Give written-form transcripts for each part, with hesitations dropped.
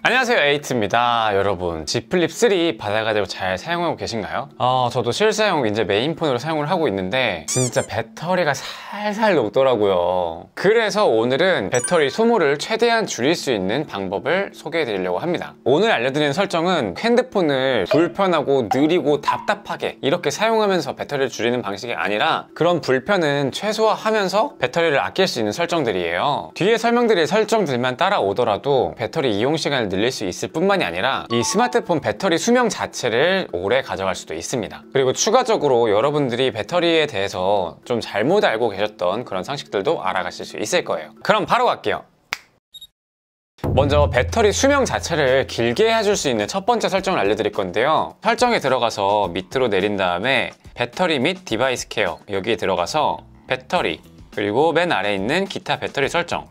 안녕하세요, 에이트입니다. 여러분, Z 플립 3 받아가지고 잘 사용하고 계신가요? 저도 실사용 이제 메인폰으로 사용을 하고 있는데 진짜 배터리가 살살 녹더라고요. 그래서 오늘은 배터리 소모를 최대한 줄일 수 있는 방법을 소개해 드리려고 합니다. 오늘 알려드리는 설정은 핸드폰을 불편하고 느리고 답답하게 이렇게 사용하면서 배터리를 줄이는 방식이 아니라 그런 불편은 최소화하면서 배터리를 아낄 수 있는 설정들이에요. 뒤에 설명드릴 설정들만 따라오더라도 배터리 이용 시간을 늘릴 수 있을 뿐만이 아니라 이 스마트폰 배터리 수명 자체를 오래 가져갈 수도 있습니다. 그리고 추가적으로 여러분들이 배터리에 대해서 좀 잘못 알고 계셨던 그런 상식들도 알아가실 수 있을 거예요. 그럼 바로 갈게요. 먼저 배터리 수명 자체를 길게 해줄 수 있는 첫 번째 설정을 알려드릴 건데요. 설정에 들어가서 밑으로 내린 다음에 배터리 및 디바이스 케어, 여기에 들어가서 배터리, 그리고 맨 아래에 있는 기타 배터리 설정,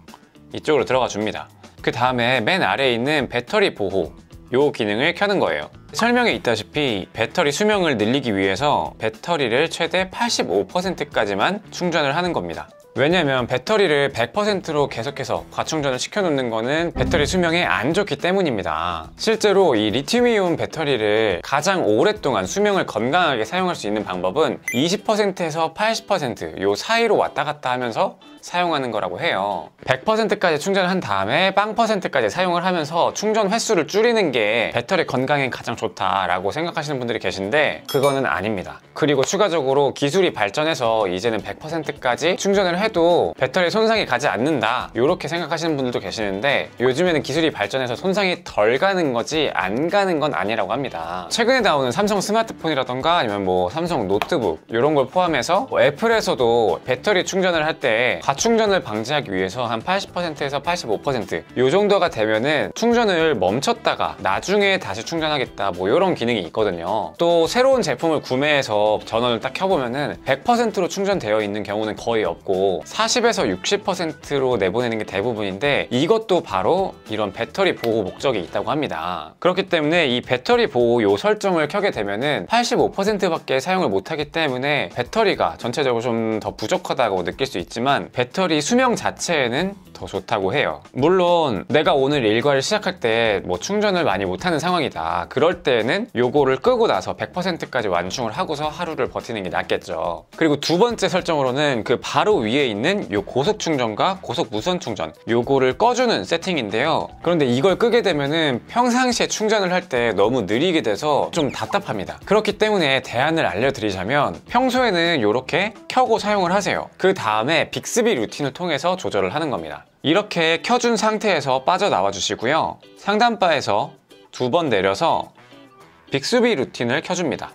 이쪽으로 들어가 줍니다. 그 다음에 맨 아래에 있는 배터리 보호, 요 기능을 켜는 거예요. 설명에 있다시피 배터리 수명을 늘리기 위해서 배터리를 최대 85%까지만 충전을 하는 겁니다. 왜냐면 배터리를 100%로 계속해서 과충전을 시켜놓는 거는 배터리 수명에 안 좋기 때문입니다. 실제로 이 리튬이온 배터리를 가장 오랫동안 수명을 건강하게 사용할 수 있는 방법은 20%에서 80% 요 사이로 왔다 갔다 하면서 사용하는 거라고 해요. 100%까지 충전을 한 다음에 0%까지 사용을 하면서 충전 횟수를 줄이는 게 배터리 건강에 가장 좋다라고 생각하시는 분들이 계신데 그거는 아닙니다. 그리고 추가적으로 기술이 발전해서 이제는 100%까지 충전을 해도 배터리 손상이 가지 않는다, 이렇게 생각하시는 분들도 계시는데 요즘에는 기술이 발전해서 손상이 덜 가는 거지 안 가는 건 아니라고 합니다. 최근에 나오는 삼성 스마트폰이라던가 아니면 뭐 삼성 노트북 이런 걸 포함해서 애플에서도 배터리 충전을 할 때 과충전을 방지하기 위해서 한 80%에서 85% 이 정도가 되면은 충전을 멈췄다가 나중에 다시 충전하겠다, 뭐 이런 기능이 있거든요. 또 새로운 제품을 구매해서 전원을 딱 켜보면은 100%로 충전되어 있는 경우는 거의 없고 40에서 60%로 내보내는 게 대부분인데 이것도 바로 이런 배터리 보호 목적이 있다고 합니다. 그렇기 때문에 이 배터리 보호 요 설정을 켜게 되면은 85%밖에 사용을 못하기 때문에 배터리가 전체적으로 좀 더 부족하다고 느낄 수 있지만 배터리 수명 자체에는 더 좋다고 해요. 물론 내가 오늘 일과를 시작할 때 뭐 충전을 많이 못하는 상황이다, 그럴 때는 요거를 끄고 나서 100%까지 완충을 하고서 하루를 버티는 게 낫겠죠. 그리고 두 번째 설정으로는 그 바로 위에 있는 요 고속 충전과 고속 무선 충전, 요거를 꺼주는 세팅인데요. 그런데 이걸 끄게 되면은 평상시에 충전을 할 때 너무 느리게 돼서 좀 답답합니다. 그렇기 때문에 대안을 알려드리자면 평소에는 요렇게 켜고 사용을 하세요. 그 다음에 빅스비 루틴을 통해서 조절을 하는 겁니다. 이렇게 켜준 상태에서 빠져나와 주시고요. 상단바에서 두 번 내려서 빅스비 루틴을 켜줍니다.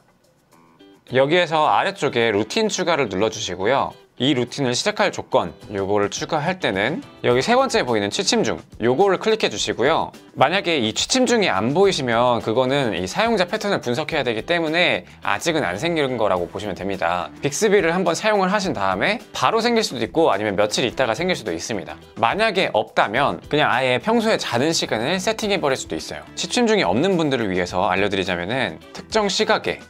여기에서 아래쪽에 루틴 추가를 눌러주시고요. 이 루틴을 시작할 조건, 요거를 추가할 때는 여기 세 번째 보이는 취침 중, 요거를 클릭해 주시고요. 만약에 이 취침 중이 안 보이시면 그거는 이 사용자 패턴을 분석해야 되기 때문에 아직은 안 생긴 거라고 보시면 됩니다. 빅스비를 한번 사용을 하신 다음에 바로 생길 수도 있고 아니면 며칠 있다가 생길 수도 있습니다. 만약에 없다면 그냥 아예 평소에 자는 시간을 세팅해 버릴 수도 있어요. 취침 중이 없는 분들을 위해서 알려드리자면은 특정 시각에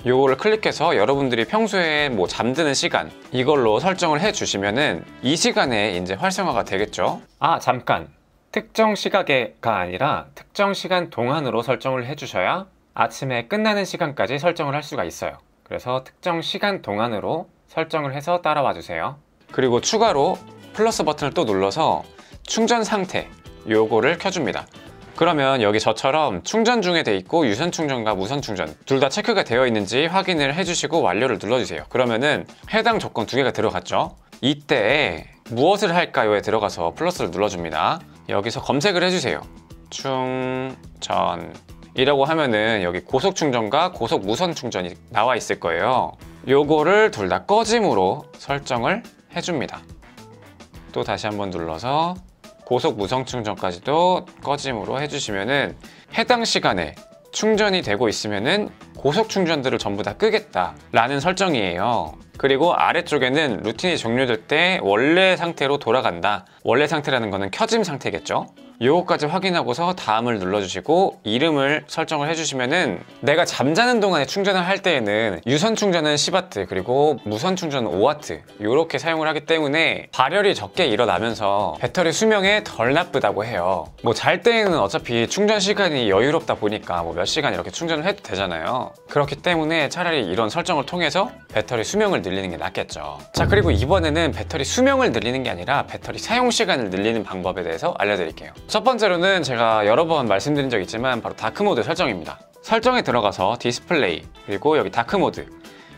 요거를 클릭해서 여러분들이 평소에 뭐 잠드는 시간 이걸로 설정을 해 주시면은 이 시간에 이제 활성화가 되겠죠. 잠깐, 특정 시각에가 아니라 특정 시간 동안으로 설정을 해 주셔야 아침에 끝나는 시간까지 설정을 할 수가 있어요. 그래서 특정 시간 동안으로 설정을 해서 따라와 주세요. 그리고 추가로 플러스 버튼을 또 눌러서 충전 상태, 요거를 켜줍니다. 그러면 여기 저처럼 충전 중에 돼 있고 유선 충전과 무선 충전 둘 다 체크가 되어 있는지 확인을 해주시고 완료를 눌러주세요. 그러면은 해당 조건 두 개가 들어갔죠. 이때 무엇을 할까요에 들어가서 플러스를 눌러줍니다. 여기서 검색을 해주세요. 충전 이라고 하면은 여기 고속 충전과 고속 무선 충전이 나와 있을 거예요. 요거를 둘 다 꺼짐으로 설정을 해줍니다. 또 다시 한번 눌러서 고속 무선 충전까지도 꺼짐으로 해주시면은 해당 시간에 충전이 되고 있으면은 고속 충전들을 전부 다 끄겠다 라는 설정이에요. 그리고 아래쪽에는 루틴이 종료될 때 원래 상태로 돌아간다, 원래 상태라는 거는 켜짐 상태겠죠. 요거까지 확인하고서 다음을 눌러주시고 이름을 설정을 해주시면은 내가 잠자는 동안에 충전을 할 때에는 유선 충전은 10W 그리고 무선 충전은 5W 이렇게 사용을 하기 때문에 발열이 적게 일어나면서 배터리 수명에 덜 나쁘다고 해요. 뭐 잘 때에는 어차피 충전 시간이 여유롭다 보니까 뭐 몇 시간 이렇게 충전을 해도 되잖아요. 그렇기 때문에 차라리 이런 설정을 통해서 배터리 수명을 늘리는 게 낫겠죠. 자, 그리고 이번에는 배터리 수명을 늘리는 게 아니라 배터리 사용 시간을 늘리는 방법에 대해서 알려드릴게요. 첫 번째로는 제가 여러 번 말씀드린 적 있지만 바로 다크모드 설정입니다. 설정에 들어가서 디스플레이 그리고 여기 다크모드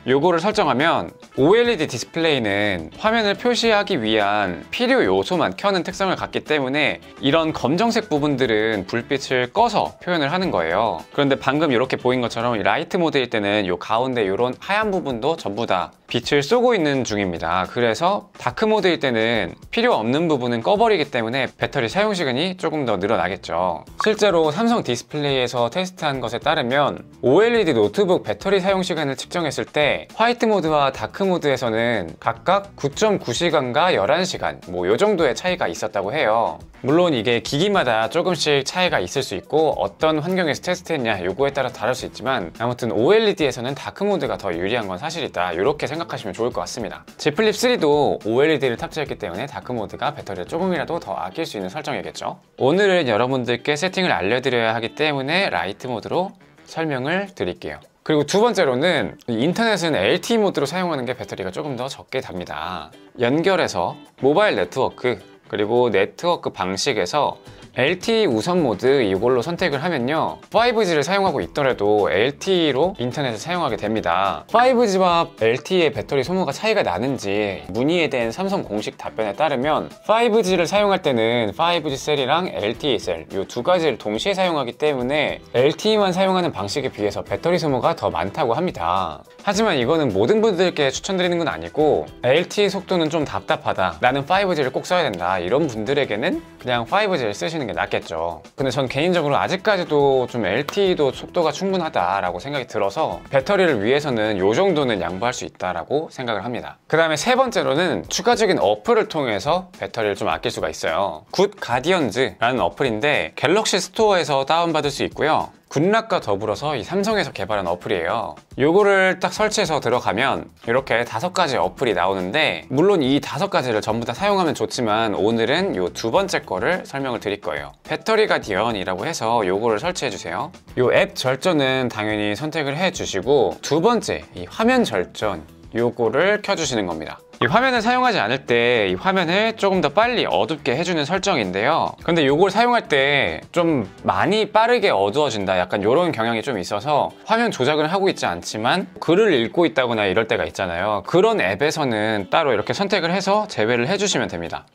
요거를 설정하면 OLED 디스플레이는 화면을 표시하기 위한 필요 요소만 켜는 특성을 갖기 때문에 이런 검정색 부분들은 불빛을 꺼서 표현을 하는 거예요. 그런데 방금 이렇게 보인 것처럼 라이트 모드일 때는 요 가운데 이런 하얀 부분도 전부 다 빛을 쏘고 있는 중입니다. 그래서 다크 모드일 때는 필요 없는 부분은 꺼버리기 때문에 배터리 사용 시간이 조금 더 늘어나겠죠. 실제로 삼성 디스플레이에서 테스트한 것에 따르면 OLED 노트북 배터리 사용 시간을 측정했을 때 화이트 모드와 다크 모드에서는 각각 9.9시간과 11시간 뭐 요 정도의 차이가 있었다고 해요. 물론 이게 기기마다 조금씩 차이가 있을 수 있고 어떤 환경에서 테스트했냐 요거에 따라 다를 수 있지만 아무튼 OLED에서는 다크 모드가 더 유리한 건 사실이다 이렇게 생각하시면 좋을 것 같습니다. Z 플립 3도 OLED를 탑재했기 때문에 다크 모드가 배터리를 조금이라도 더 아낄 수 있는 설정이겠죠. 오늘은 여러분들께 세팅을 알려드려야 하기 때문에 라이트 모드로 설명을 드릴게요. 그리고 두 번째로는 인터넷은 LTE 모드로 사용하는 게 배터리가 조금 더 적게 답니다. 연결해서 모바일 네트워크 그리고 네트워크 방식에서 LTE 우선 모드 이걸로 선택을 하면요 5G를 사용하고 있더라도 LTE로 인터넷을 사용하게 됩니다. 5G와 LTE의 배터리 소모가 차이가 나는지 문의에 대한 삼성 공식 답변에 따르면 5G를 사용할 때는 5G 셀이랑 LTE 셀 이 두 가지를 동시에 사용하기 때문에 LTE만 사용하는 방식에 비해서 배터리 소모가 더 많다고 합니다. 하지만 이거는 모든 분들께 추천드리는 건 아니고 LTE 속도는 좀 답답하다 나는 5G를 꼭 써야 된다 이런 분들에게는 그냥 5G를 쓰시는 게 낫겠죠. 근데 전 개인적으로 아직까지도 좀 LTE도 속도가 충분하다라고 생각이 들어서 배터리를 위해서는 이 정도는 양보할 수 있다라고 생각을 합니다. 그 다음에 세 번째로는 추가적인 어플을 통해서 배터리를 좀 아낄 수가 있어요. 굿 가디언즈라는 어플인데 갤럭시 스토어에서 다운받을 수 있고요. 굿락과 더불어서 이 삼성에서 개발한 어플이에요. 요거를 딱 설치해서 들어가면 이렇게 5가지 어플이 나오는데 물론 이 5가지를 전부 다 사용하면 좋지만 오늘은 요 두 번째 거를 설명을 드릴 거예요. 배터리 가디언이라고 해서 요거를 설치해 주세요. 요 앱 절전은 당연히 선택을 해 주시고 두 번째 이 화면 절전 요거를 켜주시는 겁니다. 이 화면을 사용하지 않을 때 이 화면을 조금 더 빨리 어둡게 해주는 설정인데요. 근데 이걸 사용할 때 좀 많이 빠르게 어두워진다 약간 이런 경향이 좀 있어서 화면 조작을 하고 있지 않지만 글을 읽고 있다거나 이럴 때가 있잖아요. 그런 앱에서는 따로 이렇게 선택을 해서 제외를 해주시면 됩니다.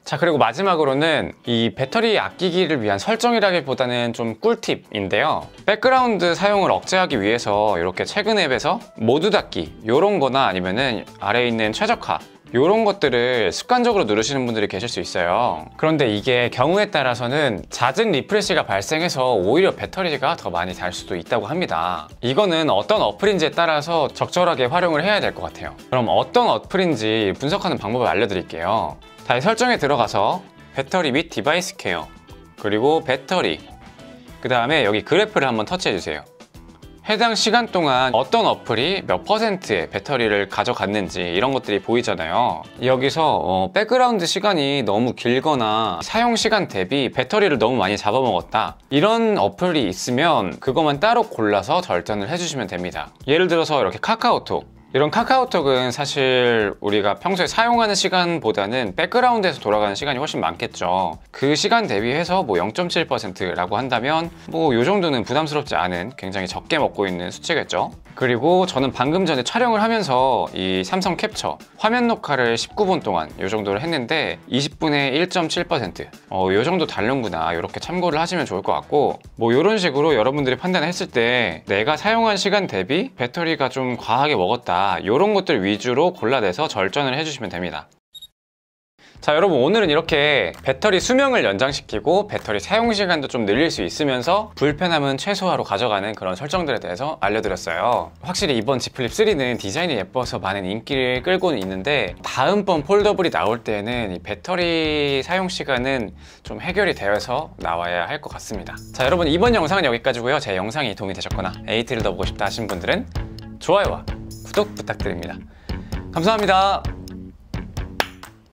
자, 그리고 마지막으로는 이 배터리 아끼기를 위한 설정이라기보다는 좀 꿀팁인데요. 백그라운드 사용을 억제하기 위해서 이렇게 최근 앱에서 모두 닫기 이런 거나 아니면은 아래에 있는 최적화 이런 것들을 습관적으로 누르시는 분들이 계실 수 있어요. 그런데 이게 경우에 따라서는 잦은 리프레시가 발생해서 오히려 배터리가 더 많이 달 수도 있다고 합니다. 이거는 어떤 어플인지에 따라서 적절하게 활용을 해야 될 것 같아요. 그럼 어떤 어플인지 분석하는 방법을 알려드릴게요. 다시 설정에 들어가서 배터리 및 디바이스 케어 그리고 배터리 그 다음에 여기 그래프를 한번 터치해 주세요. 해당 시간 동안 어떤 어플이 몇 %의 배터리를 가져갔는지 이런 것들이 보이잖아요. 여기서 백그라운드 시간이 너무 길거나 사용 시간 대비 배터리를 너무 많이 잡아먹었다 이런 어플이 있으면 그것만 따로 골라서 절전을 해주시면 됩니다. 예를 들어서 이렇게 카카오톡 이런 카카오톡은 사실 우리가 평소에 사용하는 시간보다는 백그라운드에서 돌아가는 시간이 훨씬 많겠죠. 그 시간 대비해서 뭐 0.7%라고 한다면 뭐 요 정도는 부담스럽지 않은 굉장히 적게 먹고 있는 수치겠죠. 그리고 저는 방금 전에 촬영을 하면서 이 삼성 캡처 화면 녹화를 19분 동안 요 정도를 했는데 20분에 1.7% 요 정도 달는구나 이렇게 참고를 하시면 좋을 것 같고 뭐 이런 식으로 여러분들이 판단했을 때 내가 사용한 시간 대비 배터리가 좀 과하게 먹었다 이런 것들 위주로 골라내서 절전을 해주시면 됩니다. 자, 여러분 오늘은 이렇게 배터리 수명을 연장시키고 배터리 사용 시간도 좀 늘릴 수 있으면서 불편함은 최소화로 가져가는 그런 설정들에 대해서 알려드렸어요. 확실히 이번 Z 플립 3는 디자인이 예뻐서 많은 인기를 끌고는 있는데 다음번 폴더블이 나올 때는 이 배터리 사용 시간은 좀 해결이 되어서 나와야 할 것 같습니다. 자, 여러분 이번 영상은 여기까지고요. 제 영상이 도움이 되셨거나 에이티를 더 보고 싶다 하신 분들은 좋아요와 구독 부탁드립니다. 감사합니다.